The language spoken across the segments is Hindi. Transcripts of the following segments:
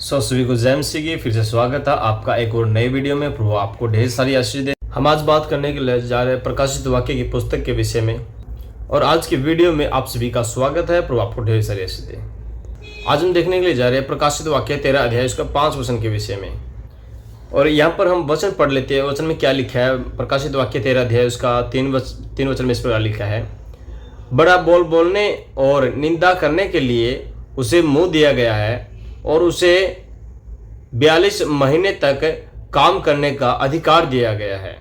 सभी को जय मसीह की फिर से स्वागत है आपका एक और नई वीडियो में। प्रभु आपको ढेर सारी आशीष दे। हम आज बात करने के लिए जा रहे हैं प्रकाशित वाक्य की पुस्तक के विषय में, और आज की वीडियो में आप सभी का स्वागत है। प्रभु आपको ढेर सारी आशीष दे। आज हम देखने के लिए जा रहे हैं प्रकाशित वाक्य 13 अध्याय उसका 5 वचन के विषय में, और यहाँ पर हम वचन पढ़ लेते हैं। वचन में क्या लिखा है? प्रकाशित वाक्य 13 अध्याय उसका 3 वचन में इस प्रकार लिखा है, बड़ा बोल बोलने और निंदा करने के लिए उसे मुंह दिया गया है और उसे 42 महीने तक काम करने का अधिकार दिया गया है।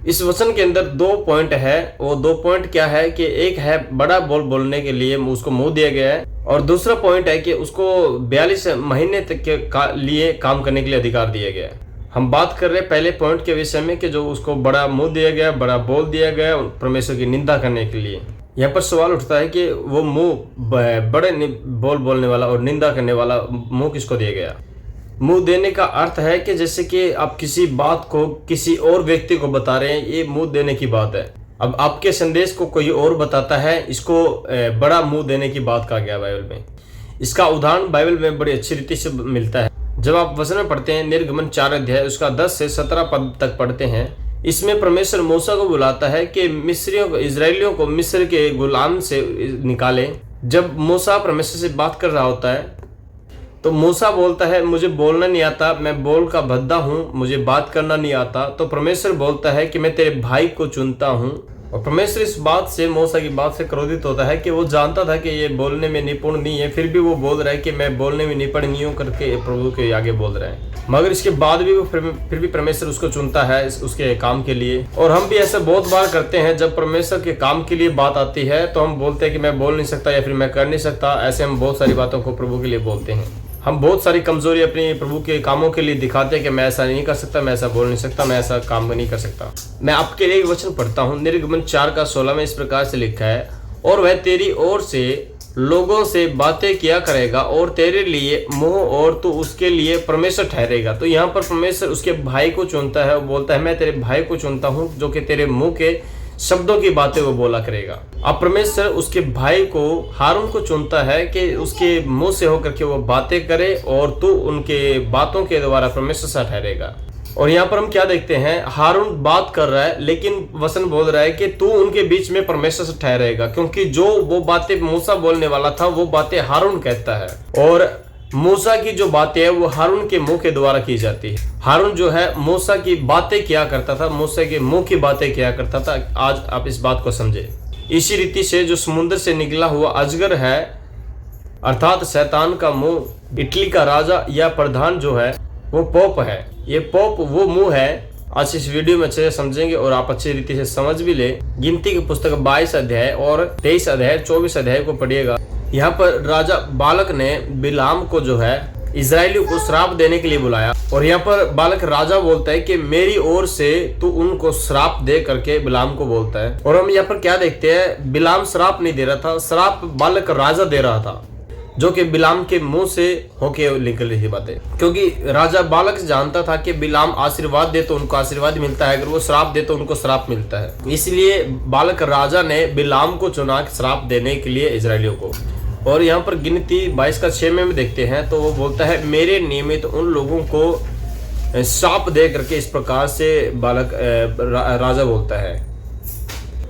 इस वचन के अंदर 2 पॉइंट है। वो 2 पॉइंट क्या है कि एक है बड़ा बोल बोलने के लिए उसको मुंह दिया गया है, और दूसरा पॉइंट है कि उसको 42 महीने तक के लिए काम करने के लिए अधिकार दिया गया है। हम बात कर रहे हैं पहले पॉइंट के विषय में कि जो उसको बड़ा मुंह दिया गया, बड़ा बोल दिया गया परमेश्वर की निंदा करने के लिए। यहाँ पर सवाल उठता है कि वो मुंह बड़े बोल बोलने वाला और निंदा करने वाला मुंह किसको दिया गया? मुंह देने का अर्थ है कि जैसे कि आप किसी बात को किसी और व्यक्ति को बता रहे हैं, ये मुंह देने की बात है। अब आपके संदेश को कोई और बताता है, इसको बड़ा मुंह देने की बात कहा गया बाइबल में। इसका उदाहरण बाइबल में बड़ी अच्छी रीति से मिलता है। जब आप वचन में पढ़ते हैं निर्गमन 4 अध्याय उसका 10 से 17 पद तक पढ़ते हैं, इसमें परमेश्वर मूसा को बुलाता है कि इजराइलियों को मिस्र के गुलाम से निकाले। जब मूसा परमेश्वर से बात कर रहा होता है तो मूसा बोलता है मुझे बोलना नहीं आता, मैं बोल का भद्दा हूँ, मुझे बात करना नहीं आता। तो परमेश्वर बोलता है कि मैं तेरे भाई को चुनता हूँ। और परमेश्वर इस बात से, मूसा की बात से क्रोधित होता है कि वो जानता था कि ये बोलने में निपुण नहीं है, फिर भी वो बोल रहा है कि मैं बोलने में निपुण नहीं हूँ करके प्रभु के आगे बोल रहा है। मगर इसके बाद भी वो फिर भी परमेश्वर उसको चुनता है उसके काम के लिए। और हम भी ऐसा बहुत बार करते हैं, जब परमेश्वर के काम के लिए बात आती है तो हम बोलते हैं कि मैं बोल नहीं सकता या फिर मैं कर नहीं सकता। ऐसे हम बहुत सारी बातों को प्रभु के लिए बोलते हैं। हम बहुत सारी कमजोरी अपनी प्रभु के कामों के लिए दिखाते हैं कि मैं ऐसा नहीं कर सकता, मैं ऐसा बोल नहीं सकता, मैं ऐसा काम नहीं कर सकता। मैं आपके लिए एक वचन पढ़ता हूँ निर्गमन 4 का 16 में इस प्रकार से लिखा है, और वह तेरी ओर से लोगों से बातें किया करेगा और तेरे लिए मुंह, और तू उसके लिए परमेश्वर ठहरेगा। तो यहाँ पर परमेश्वर उसके भाई को चुनता है। वो बोलता है मैं तेरे भाई को चुनता हूँ जो कि तेरे मुंह के शब्दों की बातें वो बोला करेगा। अब परमेश्वर उसके भाई को हारून को चुनता है कि उसके मुंह से होकर के वो बातें करे और तू उनके बातों के द्वारा परमेश्वर सा ठहरेगा। और यहाँ पर हम क्या देखते हैं? हारून बात कर रहा है लेकिन वचन बोल रहा है कि तू उनके बीच में परमेश्वर से ठहरेगा, क्योंकि जो वो बातें मूसा बोलने वाला था वो बातें हारून कहता है, और मूसा की जो बातें है वो हारून के मुंह के द्वारा की जाती है। हारून जो है मूसा की बातें किया करता था, मूसा के मुंह की बातें किया करता था। आज आप इस बात को समझे। इसी रीति से जो समुद्र से निकला हुआ अजगर है अर्थात शैतान का मुंह, इटली का राजा या प्रधान जो है वो पोप है। ये पोप वो मुंह है। आज इस वीडियो में अच्छे से समझेंगे और आप अच्छी रीति से समझ भी ले। गिनती की पुस्तक 22 अध्याय और 23 अध्याय 24 अध्याय को पढ़िएगा। यहाँ पर राजा बालक ने बिलाम को जो है इजराइलियों को श्राप देने के लिए बुलाया, और यहाँ पर बालक राजा बोलता है कि मेरी ओर से तू उनको श्राप दे करके बिलाम को बोलता है। और हम यहाँ पर क्या देखते हैं? बिलाम श्राप नहीं दे रहा था, श्राप बालक राजा दे रहा था, जो कि बिलाम के मुंह से होके निकल रही बातें। क्योंकि राजा बालक जानता था कि बिलाम आशीर्वाद दे तो उनको आशीर्वाद मिलता है, अगर वो श्राप दे तो उनको श्राप मिलता है। इसलिए बालक राजा ने बिलाम को चुना श्राप देने के लिए इजराइलियों को। और यहाँ पर गिनती 22 का 6 में देखते हैं तो वो बोलता है मेरे नियमित उन लोगों को श्राप दे करके, इस प्रकार से बालक राजा बोलता है।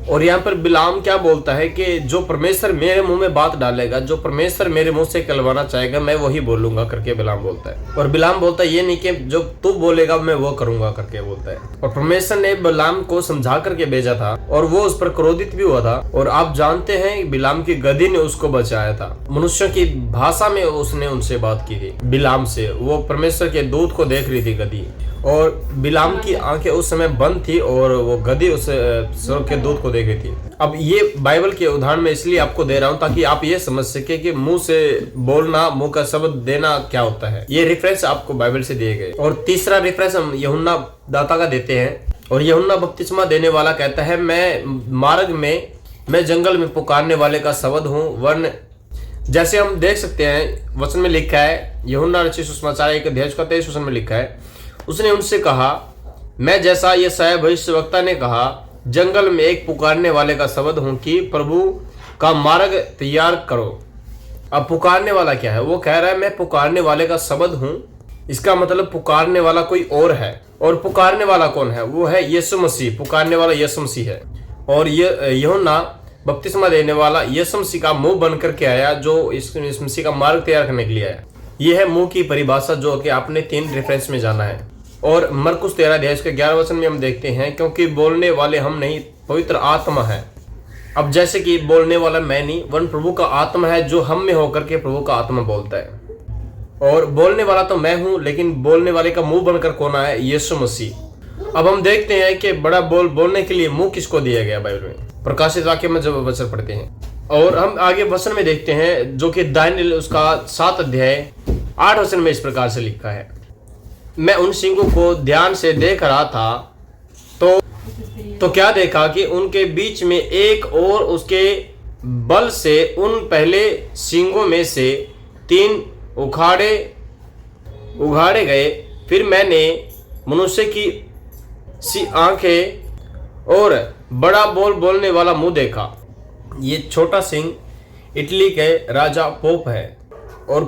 और यहाँ पर बिलाम क्या बोलता है कि जो परमेश्वर मेरे मुंह में बात डालेगा, जो परमेश्वर मेरे मुंह से कहलवाना चाहेगा, मैं वही बोलूंगा करके बिलाम बोलता है। और बिलाम बोलता है ये नहीं कि जो तू बोलेगा मैं वो करूंगा करके बोलता है। और परमेश्वर ने बिलाम को समझा करके भेजा था और वो उस पर क्रोधित भी हुआ था। और आप जानते हैं बिलाम की गदी ने उसको बचाया था। मनुष्यों की भाषा में उसने उनसे बात की थी बिलाम से। वो परमेश्वर के दूत को देख रही थी गदी, और बिलाम की आंखें उस समय बंद थी और वो गधी उस स्वर्ग के दूत को देख रही थी। अब ये बाइबल के उदाहरण में इसलिए आपको दे रहा हूं ताकि आप ये समझ सके कि मुंह से बोलना, मुंह का शब्द देना क्या होता है। ये रेफरेंस आपको बाइबल से दिए गए। और तीसरा रेफरेंस हम यूहन्ना दाता का देते हैं, और यूहन्ना बपतिस्मा देने वाला कहता है मैं मार्ग में, मैं जंगल में पुकारने वाले का शब्द हूँ, वरन जैसे हम देख सकते हैं वचन में लिखा है, यूहन्ना रचित सुसमाचार 1 अध्याय का 23 वचन में लिखा है, उसने उनसे कहा मैं जैसा यशायाह भविष्यवक्ता ने कहा जंगल में एक पुकारने वाले का शब्द हूं कि प्रभु का मार्ग तैयार करो। अब पुकारने वाला क्या है? वो कह रहा है मैं पुकारने वाले का शब्द हूं। इसका मतलब पुकारने वाला कोई और है, और पुकारने वाला कौन है? वो है यीशु मसीह। पुकारने वाला यीशु मसीह है। और ये यूहन्ना बपतिस्मा देने वाला यीशु मसीह का मुंह बन करके आया, जो इस मसीह का मार्ग तैयार करने के लिए आया। ये है मुंह की परिभाषा, जो कि आपने 3 रेफरेंस में जाना है। और मरकुस 13 अध्याय इसके 11 वचन में हम देखते हैं, क्योंकि बोलने वाले हम नहीं, पवित्र आत्मा है। अब जैसे कि बोलने वाला मैं नहीं, वरन प्रभु का आत्मा है जो हम में होकर के प्रभु का आत्मा बोलता है। और बोलने वाला तो मैं हूं, लेकिन बोलने वाले का मुंह बनकर कौन आया? यीशु मसीह। अब हम देखते हैं कि बड़ा बोलने के लिए मुंह किसको दिया गया बाइबल में? प्रकाशित वाक्य में जब वचन पढ़ते हैं और हम आगे वचन में देखते हैं, जो कि दानियेल उसका 7 अध्याय 8 वचन में इस प्रकार से लिखा है, मैं उन सिंगों को ध्यान से देख रहा था तो क्या देखा कि उनके बीच में एक और उसके बल से उन पहले सिंगों में से 3 उघाड़े गए। फिर मैंने मनुष्य की सी आंखें और बड़ा बोलने वाला मुंह देखा। ये छोटा सिंह इटली के राजा पोप है, और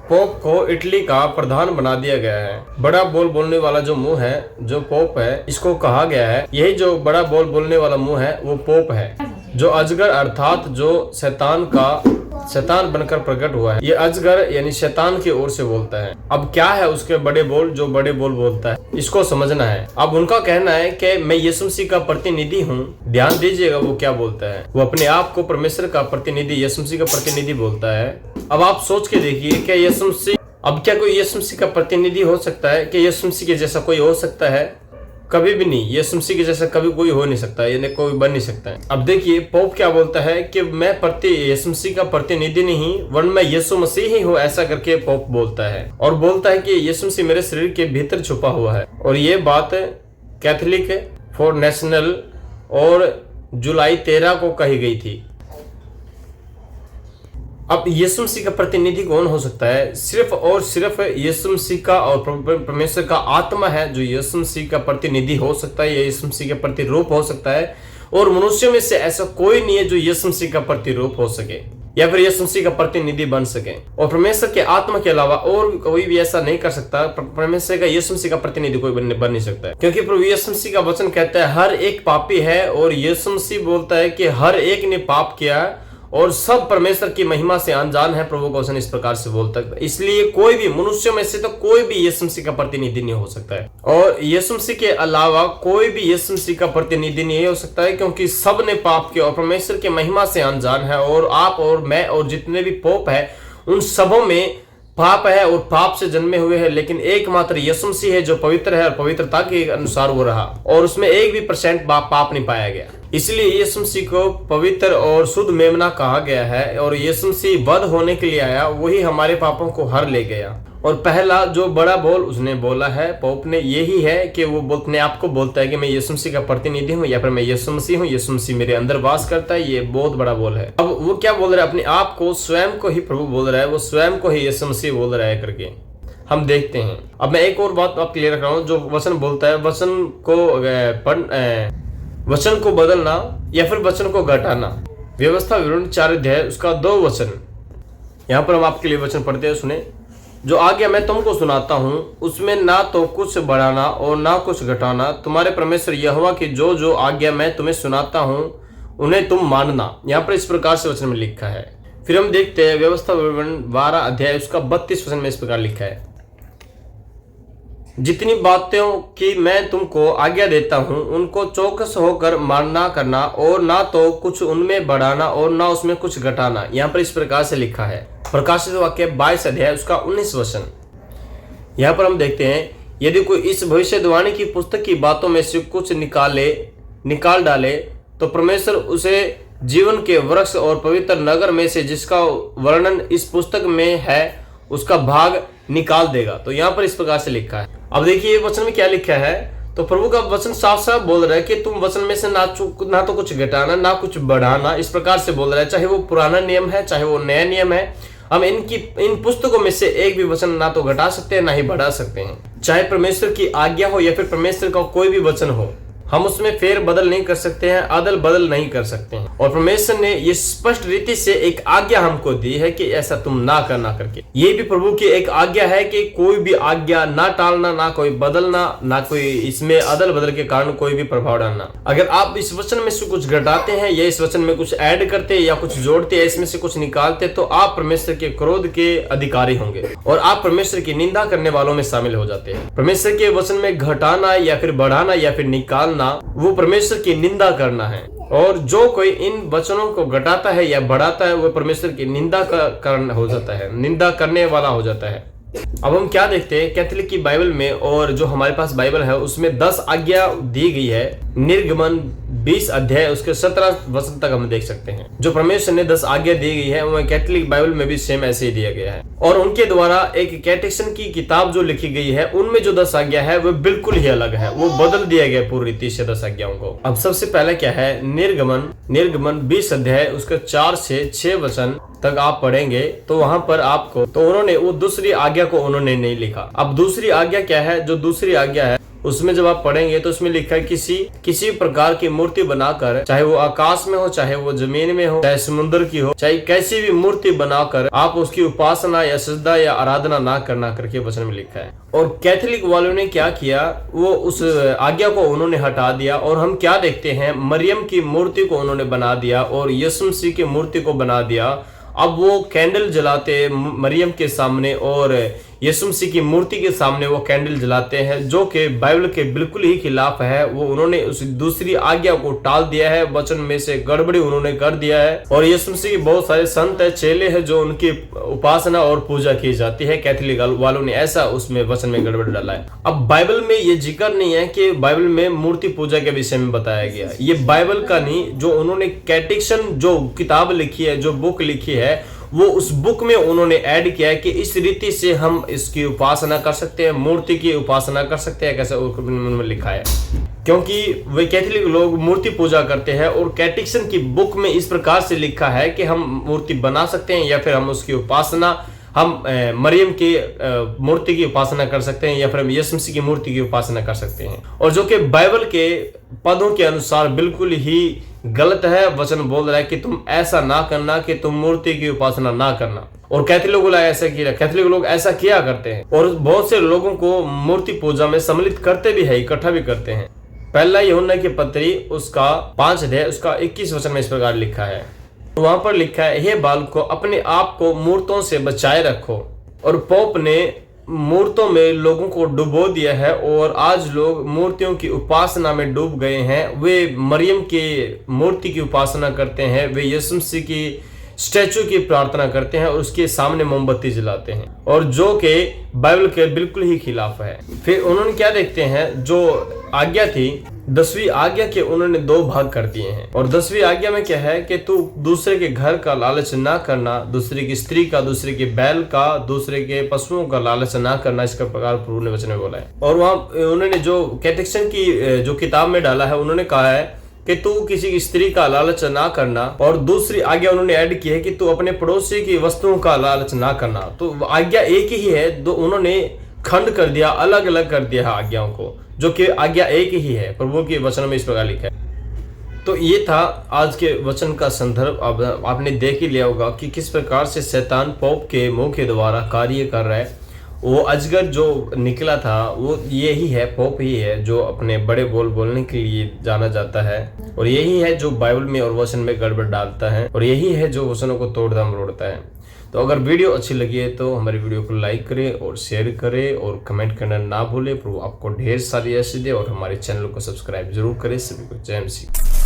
पोप को इटली का प्रधान बना दिया गया है। बड़ा बोलने वाला जो मुंह है, जो पोप है, इसको कहा गया है, यही जो बड़ा बोलने वाला मुंह है वो पोप है, जो अजगर अर्थात जो शैतान बनकर प्रकट हुआ है। ये अजगर यानी शैतान की ओर से बोलता है। अब क्या है उसके बड़े बोल, जो बड़े बोल बोलता है, इसको समझना है। अब उनका कहना है कि मैं यीशु मसीह का प्रतिनिधि हूँ। ध्यान दीजिएगा वो क्या बोलता है। वो अपने आप को परमेश्वर का प्रतिनिधि, यीशु मसीह का प्रतिनिधि बोलता है। अब आप सोच के देखिए कि यीशु मसीह, अब क्या कोई यीशु मसीह का प्रतिनिधि हो सकता है? कि यीशु मसीह के जैसा कोई हो सकता है? कभी भी नहीं। यीशु मसीह के जैसा कभी कोई हो नहीं सकता, यानी कोई बन नहीं सकता है। अब देखिए पोप क्या बोलता है कि मैं यीशु मसीह का प्रतिनिधि नहीं, वरन मैं यीशु मसीह ही हूँ, ऐसा करके पोप बोलता है। और बोलता है कि यीशु मसीह मेरे शरीर के भीतर छुपा हुआ है। और ये बात कैथोलिक फॉर नेशनल और जुलाई 13 को कही गई थी। अब यीशु मसीह का प्रतिनिधि कौन हो सकता है? सिर्फ और सिर्फ यीशु मसीह का और परमेश्वर का आत्मा है जो यीशु मसीह का प्रतिनिधि हो सकता है, या यीशु मसीह का प्रतिरूप हो सकता है। और मनुष्यों में से ऐसा कोई नहीं है जो यीशु मसीह का प्रतिरूप हो सके या फिर यीशु मसीह का प्रतिनिधि बन सके। और परमेश्वर के आत्मा के अलावा और कोई भी ऐसा नहीं कर सकता। परमेश्वर का यीशु मसीह का प्रतिनिधि कोई बन नहीं सकता है, क्योंकि प्रभु यीशु मसीह का वचन कहता है हर एक पापी है, और यीशु मसीह बोलता है कि हर एक ने पाप किया और सब परमेश्वर की महिमा से अनजान है। प्रभु का वचन इस प्रकार से बोलता है। इसलिए कोई भी मनुष्यों में से तो कोई भी यीशु मसीह का प्रतिनिधि नहीं हो सकता है, और यीशु मसीह के अलावा कोई भी यीशु मसीह का प्रतिनिधि नहीं हो सकता है, क्योंकि सब ने पाप किया और परमेश्वर की महिमा से अनजान है। और आप और मैं और जितने भी पोप है, उन सबों में पाप है और पाप से जन्मे हुए हैं। लेकिन एकमात्र यीशु मसीह है जो पवित्र है, और पवित्रता के अनुसार वो रहा, और उसमें 1% पाप नहीं पाया गया। इसलिए यीशु मसीह को पवित्र और शुद्ध मेमना कहा गया है। और यीशु मसीह वध होने के लिए आया, वही हमारे पापों को हर ले गया। और पहला जो बड़ा बोल उसने बोला है पोप ने, यही है कि वो अपने आप को बोलता है कि मैं यीशु मसीह का प्रतिनिधि हूँ, या फिर मैं यीशु मसीह हूँ, यीशु मसीह मेरे अंदर वास करता है। ये बहुत बड़ा बोल है। अब वो क्या बोल रहा है? अपने आप को, स्वयं को ही प्रभु बोल रहा है, वो स्वयं को ही यीशु मसीह बोल रहा है करके हम देखते हैं। अब मैं एक और बात आप क्लियर कर रहा हूँ। जो वचन बोलता है, वचन को बदलना या फिर वचन को घटाना, व्यवस्था विवरण 4 अध्याय उसका 2 वचन, यहाँ पर हम आपके लिए वचन पढ़ते हैं, सुने। जो आज्ञा मैं तुमको सुनाता हूँ उसमें ना तो कुछ बढ़ाना और ना कुछ घटाना, तुम्हारे परमेश्वर यहोवा की जो आज्ञा मैं तुम्हें सुनाता हूँ उन्हें तुम मानना। यहाँ पर इस प्रकार से वचन में लिखा है। फिर हम देखते हैं व्यवस्था विवरण 12 अध्याय उसका 32 वचन में इस प्रकार लिखा है, जितनी बातों की मैं तुमको आज्ञा देता हूँ उनको चौकस होकर मानना करना, और ना तो कुछ उनमें बढ़ाना और ना उसमें कुछ घटाना। यहाँ पर इस प्रकार से लिखा है। प्रकाशित वाक्य 22 अध्याय उसका 19 वचन। यहाँ पर हम देखते हैं, यदि कोई इस भविष्यवाणी की पुस्तक की बातों में से कुछ निकाल डाले तो परमेश्वर उसे जीवन के वृक्ष और पवित्र नगर में से, जिसका वर्णन इस पुस्तक में है, उसका भाग निकाल देगा। तो यहाँ पर इस प्रकार से लिखा है। अब देखिए वचन में क्या लिखा है। तो प्रभु का वचन साफ साफ बोल रहा है कि तुम वचन में से ना तो कुछ घटाना ना कुछ बढ़ाना, इस प्रकार से बोल रहा है। चाहे वो पुराना नियम है, चाहे वो नया नियम है, हम इन पुस्तकों में से एक भी वचन ना तो घटा सकते हैं ना ही बढ़ा सकते हैं। चाहे परमेश्वर की आज्ञा हो या फिर परमेश्वर का कोई भी वचन हो, हम उसमें फेर बदल नहीं कर सकते हैं, अदल बदल नहीं कर सकते हैं। और परमेश्वर ने ये स्पष्ट रीति से एक आज्ञा हमको दी है कि ऐसा तुम ना करना करके। ये भी प्रभु की एक आज्ञा है कि कोई भी आज्ञा ना टालना, ना कोई बदलना, ना कोई इसमें अदल बदल के कारण कोई भी प्रभाव डालना। अगर आप इस वचन में से कुछ घटाते हैं या इस वचन में कुछ ऐड करते या कुछ जोड़ते या इसमें से कुछ निकालते तो आप परमेश्वर के क्रोध के अधिकारी होंगे और आप परमेश्वर की निंदा करने वालों में शामिल हो जाते हैं। परमेश्वर के वचन में घटाना या फिर बढ़ाना या फिर निकालना वो परमेश्वर की निंदा करना है। और जो कोई इन वचनों को घटाता है या बढ़ाता है वो परमेश्वर की निंदा का कारण हो जाता है, निंदा करने वाला हो जाता है। अब हम क्या देखते हैं कैथोलिक की बाइबल में और जो हमारे पास बाइबल है उसमें 10 आज्ञा दी गई है। निर्गमन 20 अध्याय उसके 17 वचन तक हम देख सकते हैं। जो परमेश्वर ने 10 आज्ञा दी गई है वो कैथोलिक बाइबल में भी सेम ऐसे ही दिया गया है। और उनके द्वारा एक कैटेकिज्म की किताब जो लिखी गई है उनमें जो 10 आज्ञा है वो बिल्कुल ही अलग है, वो बदल दिया गया पूरी रीति से 10 आज्ञाओं को। अब सबसे पहले क्या है, निर्गमन 20 अध्याय उसके 4 से 6 वचन तक आप पढ़ेंगे तो वहां पर आपको तो उन्होंने वो दूसरी आज्ञा को उन्होंने नहीं लिखा। अब दूसरी आज्ञा क्या है, जो दूसरी आज्ञा है उसमें जब आप पढ़ेंगे तो उसमें लिखा है किसी प्रकार की मूर्ति बनाकर, चाहे वो आकाश में हो, चाहे वो जमीन में हो, चाहे समुद्र की हो, चाहे कैसी भी मूर्ति बनाकर आप उसकी उपासना या सजदा या आराधना ना करना करके वचन में लिखा है। और कैथोलिक वालों ने क्या किया, वो उस आज्ञा को उन्होंने हटा दिया और हम क्या देखते हैं, मरियम की मूर्ति को उन्होंने बना दिया और यीशु मसीह की मूर्ति को बना दिया। अब वो कैंडल जलाते मरियम के सामने और यीशु मसीह की मूर्ति के सामने वो कैंडल जलाते हैं, जो कि बाइबल के बिल्कुल ही खिलाफ है। वो उन्होंने उस दूसरी आज्ञा को टाल दिया है, वचन में से गड़बड़ी उन्होंने कर दिया है। और यीशु मसीह के बहुत सारे संत है, चेले हैं जो उनकी उपासना और पूजा की जाती है। कैथोलिक वालों ने ऐसा उसमें वचन में गड़बड़ डाला है। अब बाइबल में ये जिक्र नहीं है कि बाइबल में मूर्ति पूजा के विषय में बताया गया, ये बाइबल का नहीं, जो उन्होंने कैटेकिज्म जो किताब लिखी है, जो बुक लिखी है, वो उस बुक में उन्होंने ऐड किया है कि इस रीति से हम इसकी उपासना कर सकते हैं, मूर्ति की उपासना कर सकते हैं, कैसे उन्होंने लिखा है। क्योंकि वे कैथोलिक लोग मूर्ति पूजा करते हैं और कैटेकिज्म की बुक में इस प्रकार से लिखा है कि हम मूर्ति बना सकते हैं या फिर हम उसकी उपासना, हम मरियम की मूर्ति की उपासना कर सकते हैं या फिर हम यीशु मसीह की मूर्ति की उपासना कर सकते हैं। और जो कि बाइबल के पदों के अनुसार बिल्कुल ही गलत है। वचन बोल रहा है कि तुम ऐसा ना करना, कि तुम मूर्ति की उपासना ना करना। और कैथोलिक लोग ऐसा किया करते हैं और बहुत से लोगों को मूर्ति पूजा में सम्मिलित करते भी है, इकट्ठा भी करते हैं। पहला यूहन्ना की पत्री उसका 5 अध्याय उसका 21 वचन में इस प्रकार लिखा है, वहां पर लिखा है, हे बालकों अपने आप को मूर्तों से बचाए रखो। और पोप ने मूर्तों में लोगों को डुबो दिया है और आज लोग मूर्तियों की उपासना में डूब गए हैं। वे मरियम की मूर्ति की उपासना करते हैं, वे यीशु मसीह की स्टैचू की प्रार्थना करते हैं और उसके सामने मोमबत्ती जलाते हैं, और जो कि बाइबल के बिल्कुल ही खिलाफ है। फिर उन्होंने क्या देखते हैं, जो आज्ञा थी 10वीं आज्ञा के उन्होंने 2 भाग कर दिए हैं। और 10वीं आज्ञा में क्या है कि तू दूसरे के घर का लालच ना करना, दूसरे की स्त्री का, दूसरे के बैल का, दूसरे के पशुओं का लालच ना करना, इसका प्रकार प्रभु ने वचन में बोला है। और वहां उन्होंने जो कैटेकिज्म की जो किताब में डाला है, उन्होंने कहा है कि तू किसी की स्त्री का लालच ना करना। और दूसरी आज्ञा उन्होंने ऐड की है कि तू अपने पड़ोसी की वस्तुओं का लालच ना करना। तो आज्ञा एक ही है, दो उन्होंने खंड कर दिया, अलग अलग कर दिया है आज्ञाओं को, जो कि आज्ञा एक ही है। प्रभु के वचन में इस प्रकार लिखा है। तो ये था आज के वचन का संदर्भ। अब आपने देख ही लिया होगा कि किस प्रकार से शैतान पोप के मुंह के द्वारा कार्य कर रहा है। वो अजगर जो निकला था वो यही है, पोप ही है, जो अपने बड़े बोल बोलने के लिए जाना जाता है। और यही है जो बाइबल में और वचन में गड़बड़ डालता है, और यही है जो वचनों को तोड़ता मरोड़ता है। तो अगर वीडियो अच्छी लगी है तो हमारी वीडियो को लाइक करें और शेयर करें और कमेंट करना ना भूलें। प्रभु आपको ढेर सारी आशीष दे और हमारे चैनल को सब्सक्राइब जरूर करें। सभी को जय मसीह।